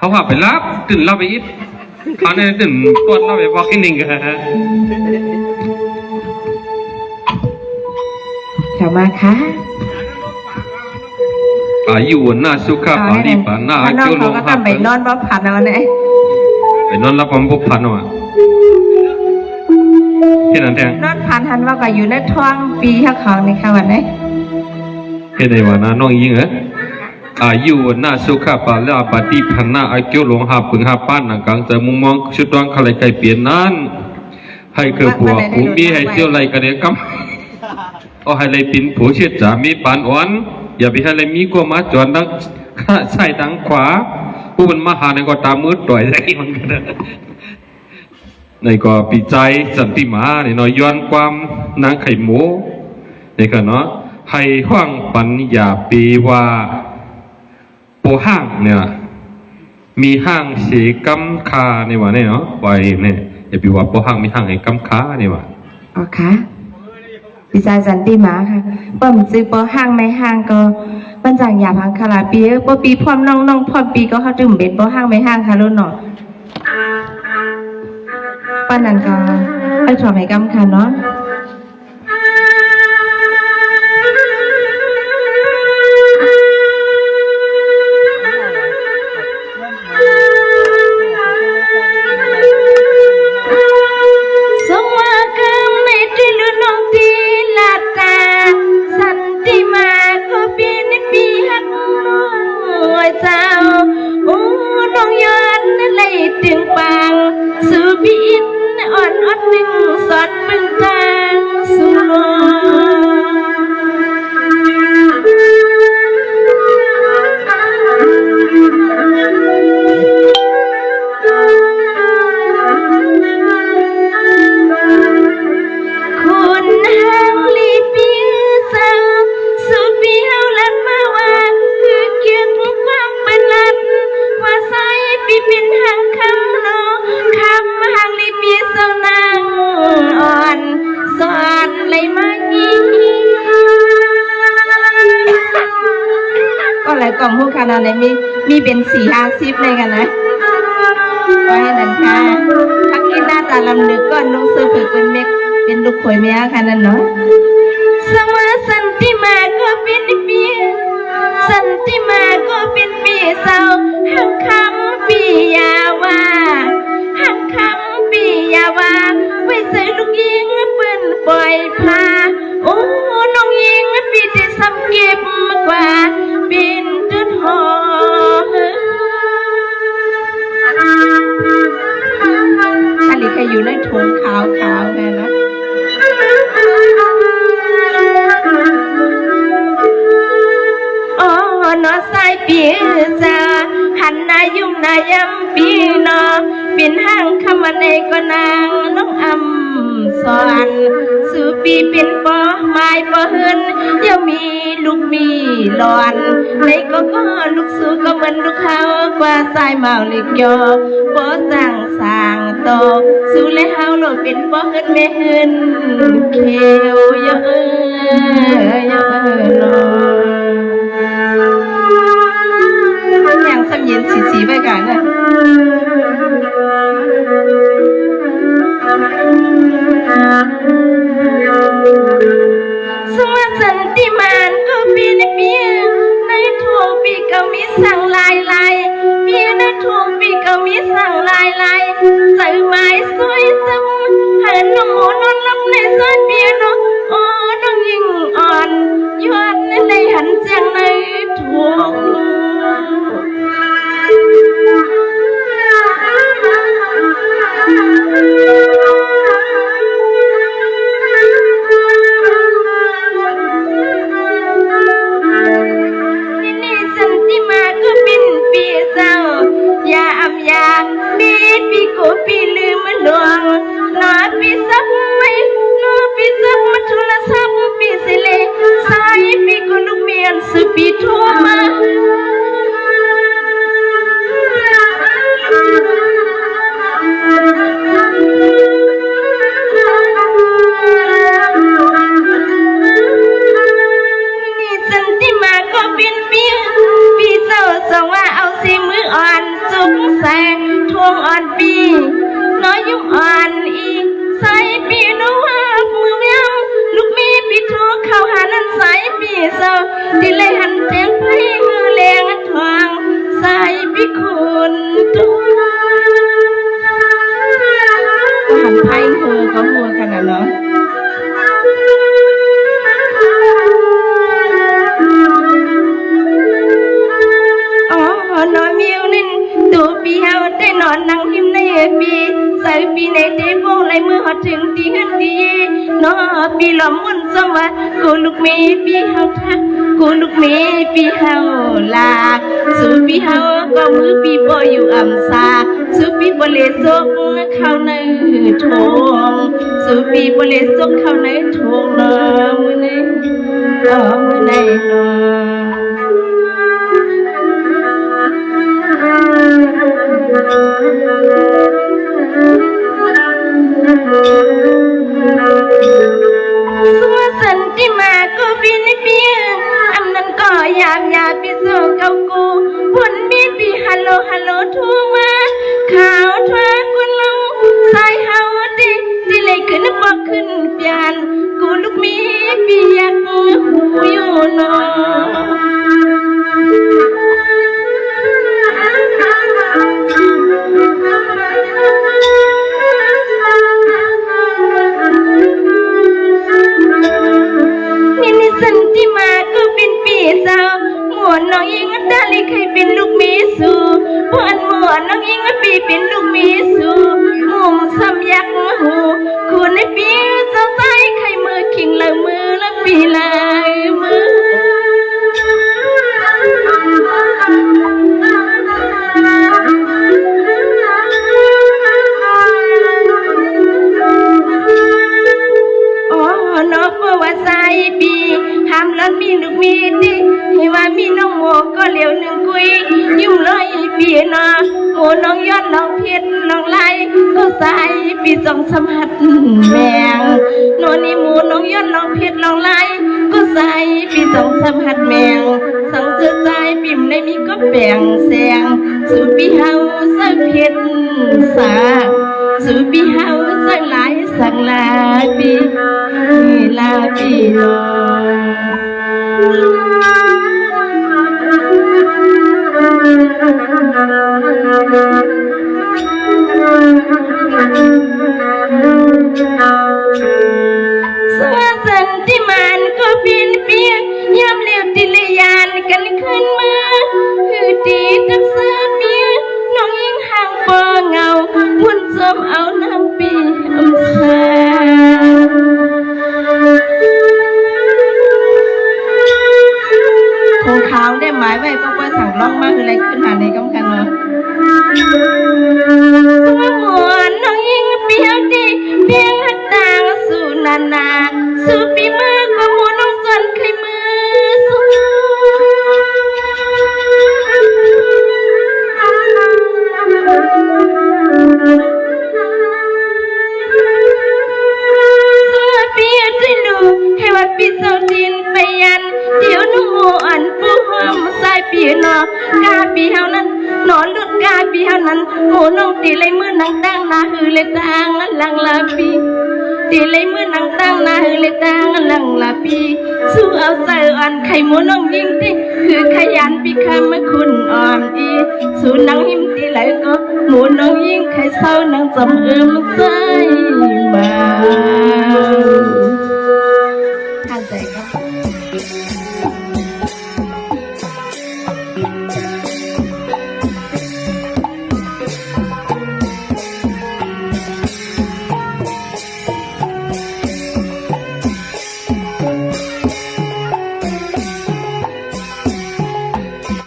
เขาว่าไปรับตื่นเราไปอีกเขาเนี่ยตื่นตัวเราไปบอกอีกหนึ่งกันกลับมาค่ะอายุวันน่าสุขะปารีปานาเจ้าลงก็ไปนอนบ่พันเอาเนี่ยไปนอนรับความบุพันว่ะที่นั่นแทงนอนพันทันว่าก็อยู่ในท้องปีข้าของในค่ะวันนี้ที่ไหนวะนะน้องยิงเหรออายุวันน่าสุขะปารีปารีปานาอายุลงหาปึงหาป้านนังกังจะมุงมองชุดวางใครใครเปลี่ยนนั้นให้คือผัวผู้มีให้เที่ยวไรกันเนี่ยกัเอาให้เลยปินผู้เชี่ยวชาญมีปานอ่อนอย่าไปให้เลยมีกลัวมาจวนดังใส่ดังขวาผู้เป็นมหาในก็ตามมืดต่อยได้มันก็ได้ในก็ปีใจสันติมาในน้อยย้อนความนางไข่หมูในก็เนาะให้ห้างปัญญาปีว่าโปห้างเนี่ยมีห้างสีกัมคาในว่าเนี่ยเนาะไว้เนี่ยอย่าไปว่าโปห้างมีห้างให้กัมคาในว่าอ๋อค่ะปีใจสันติมาค่ะเปิ่มซื้อโปห้างไม่ห้างก็ปัญจังหยาพังคาราปีโปปีพร้อมน้องพร้อมปีก็เขาดื่มเบ็ดโปห้างไม่ห้างค่ะรุ่นเนาะป้านันก็ไอ้ชอบให้กัมค่ะเนาะถึงปังสู่ปีอินอ่อนอ่อนหนึ่งสอดมึงทางสู่ลคุณหังลีปีเศร้าสู่ปีเฮาลัดมาว่าคือเกียรติความเป็นลัดว่าใส่ปีเป็นหางคำโลคำหางลีปีเศร้านางอ่อนสอนเลยมางี้ก็หลายกล่องผู้ขนาดไหนมีเป็น4-50เลยกันนะก็ให้นั่นค่ะพักกินหน้าตาลำลึกก็นุ่งเสื้อผืนเป็นเม็ดเป็นลูกข่อยแม่ค่ะนั่นเนาะสมาสันติมาก็เป็นปีสันติมาก็เป็นปีเศร้าหังคำปียาว่าหังคำปียาว่าไว้ใส่ลูกยิงปืนปล่อยพาโอ้น้องยิงปีที่ซ้ำเก็บกว่าบินจุดหออันนี้ใครอยู่ในถุงขาวแม่นะอ๋อนอสายปีจ้าหันนายุ่งนายำปีนอเป็นห้างคำในก็นางน้องอำสอนสู่ปีเป็นปอไม้ปอเฮินยังมีลูกมีหลอนในก็ลูกสู่ก็เหมือนลูกเขากว่าสายเมาเล็กยอปอสร้างโตสู่และเฮาโลดเป็นปอเฮินแม่เฮินเขียวเยอะนออย่างสำเย็นสีไปกันนะสวัสดีมันก็ปีในปีในทวงปีก็มีสั่งลายปีในทวงปีก็มีสั่งลายใส่ไม้สวยซ้ำหันน้องหมูนอนลับในซอยปีน้องโอ้น้องยิ่งอ่อนยอดในหันเสียงในทวงปีลืมมันหลวงนอปีซับไม่นอปีซับมันทุลซับปีสิเลสายปีกุลูกเมียนสุ สุกแสงทวงอ่อนปีน้อยยุ่งอ่อนอีกใส่ปีน้องหักมือเมียมลูกมีปีทุกเข้าหานั้นใส่ปีเศร้าที่เลยหันแทงไพ่มือแรงทองใส่ปีคุณตัวหันไพ่เธอก็มัวขนาดเนาะนอนมิวนินตัวปีเฮาได้นอนนั่งหิมในปีใส่ปีในเทปงไหลมือหอดถึงตีเงินดีนอปีหลอมมุนสวัสดิ์กูลูกเมปีเฮาทักกูลูกเมปีเฮาลากสู่ปีเฮาก็มือปีบ่อยู่อ่ำซาสู่ปีบ่เลสกเข้าในทงสู่ปีบ่เลสกเข้าในทงเนาะมือในมือในเนาะสัวสันติมาก็ปีนปีอำนั้นก็ยามยาปีโซเกากูพุ่นมีปีฮัลโหลฮัลโหลทูมาข่าวทว่ากุลงสายเฮาดิเลยขึ้นบอกขึ้นเปลี่ยนกูลูกมีปีอยากหูอยู่เนาะสันติมาก็เป็นปีเจ้าหมวนน้องยิงดาลิเคยเป็นลูกมีสูพวนหมวนน้องยิงปีเป็นลูกมีสูมุมซ้ำยักหูคุณในปีเจ้าใต้ใครมือขิงละมือละปีละมือนอกเพราะว่าใส่ปีห้ามล้อนมีลูกมีดิให้ว่ามีน้องโมก็เหลียวหนึ่งกุยยิ้มลอยปีนอโมน้องยอดน้องเพชรน้องไล่ก็ใส่ปีจงสมหัดแมงโนนี่โมน้องยอดน้องเพชรน้องไล่ก็ใส่ปีจงสมหัดแมงสังเกตใจปิ่มในมีก็แบ่งแสงสู่ปีเฮาใส่เพชรสาสู่ปีเฮาใส่หลายสังลาปีลาปีโลสวสันติมันก็ปีนเปียกยามเลี้ยวติลยานกันขึ้นมาคือตีตักเสื้อเปียน้องยิงห่างปอเงาวุ่นสมเอาน้ำปีอำสาคงขาวได้หมายไว้เพราะว่าสั่งร้องมากคืออะไรขึ้นหาในกำกันเนาะสวมวนน้องยิงเปียวดีเพียงหัดต่างสู่นานาสู่ปีมือก็มูน้องส่วนใครมือสู่ปีที่ดูให้ว่าปีโซดินไปยันเดี๋ยวนุ่มอ่อนปูหอมใส่ปีนอกาปีเฮานั้นนอนลุดกาปีเฮานั้นโหน้องตีเลยมือนังตั้งนาหือเลยตังลังลาปีตีเลยมือนังตั้งนาหือเลยตังลังลาปีสู้เอาใจอ่อนไข่หมูน้องยิงที่คือขยันปีคำมาคุณอ่อนดีสู้นังหิมตีไหลก็หมูน้องยิงไข่เศร้านังจำเอิมใจ